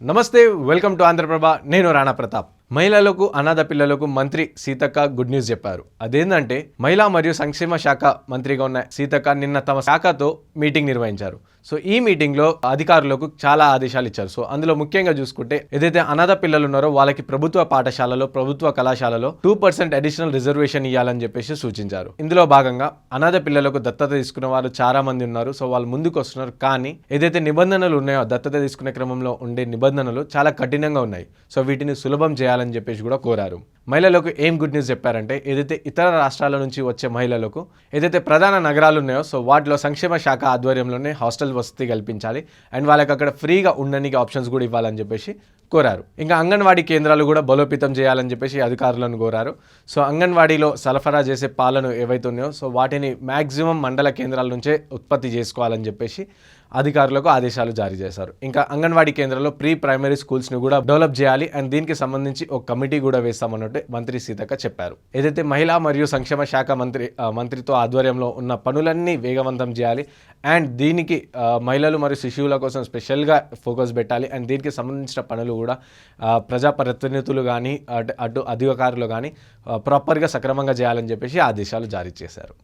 నమస్తే, welcome to Andhraprabha. నేను రాణా ప్రతాప్. మహిళలకు అనాథ పిల్లలకు మంత్రి సీతక్క గుడ్ న్యూస్ చెప్పారు. అదేంటంటే మహిళా మరియు సంక్షేమ శాఖ మంత్రిగా ఉన్న సీతక్క నిన్న తమ శాఖతో మీటింగ్ నిర్వహించారు. సో ఈ మీటింగ్లో అధికారులకు చాలా ఆదేశాలు ఇచ్చారు. సో అందులో ముఖ్యంగా చూసుకుంటే ఏదైతే అనాథ పిల్లలు ఉన్నారో వాళ్ళకి ప్రభుత్వ పాఠశాలలో, ప్రభుత్వ కళాశాలలో 2% అడిషనల్ రిజర్వేషన్ ఇవ్వాలని చెప్పేసి సూచించారు. ఇందులో భాగంగా అనాథ పిల్లలకు దత్తత తీసుకున్న వారు చాలా మంది ఉన్నారు. సో వాళ్ళు ముందుకు వస్తున్నారు. కానీ ఏదైతే నిబంధనలు ఉన్నాయో దత్తత తీసుకునే క్రమంలో ఉండే నిబంధనలు చాలా కఠినంగా ఉన్నాయి. సో వీటిని సులభం చేయాలని చెప్పేసి కూడా కోరారు. మహిళలకు ఏం గుడ్ న్యూస్ చెప్పారంటే ఏదైతే ఇతర రాష్ట్రాల నుంచి వచ్చే మహిళలకు ఏదైతే ప్రధాన నగరాలు ఉన్నాయో సో వాటిలో సంక్షేమ శాఖ ఆధ్వర్యంలోనే హాస్టల్ వసతి కల్పించాలి అండ్ వాళ్ళకి అక్కడ ఫ్రీగా ఉండడానికి ఆప్షన్స్ కూడా ఇవ్వాలని చెప్పేసి కోరారు. ఇంకా అంగన్వాడీ కేంద్రాలు కూడా బలోపేతం చేయాలని చెప్పేసి అధికారులను కోరారు. సో అంగన్వాడీలో సరఫరా చేసే పాలను ఏవైతే ఉన్నాయో సో వాటిని మ్యాక్సిమం మండల కేంద్రాల నుంచే ఉత్పత్తి చేసుకోవాలని చెప్పేసి అధికారులకు ఆదేశాలు జారీ చేశారు. ఇంకా అంగన్వాడీ కేంద్రాల్లో ప్రీ ప్రైమరీ స్కూల్స్ని కూడా డెవలప్ చేయాలి అండ్ దీనికి సంబంధించి ఒక కమిటీ కూడా వేస్తామన్నట్టు మంత్రి సీతక్క చెప్పారు. ఏదైతే మహిళా మరియు సంక్షేమ శాఖ మంత్రితో ఆధ్వర్యంలో ఉన్న పనులన్నీ వేగవంతం చేయాలి అండ్ దీనికి మహిళలు మరియు శిశువుల కోసం స్పెషల్గా ఫోకస్ పెట్టాలి అండ్ దీనికి సంబంధించిన పనులు కూడా ప్రజాప్రతినిధులు కానీ అటు అధికారులు కానీ ప్రాపర్గా సక్రమంగా చేయాలని చెప్పేసి ఆదేశాలు జారీ చేశారు.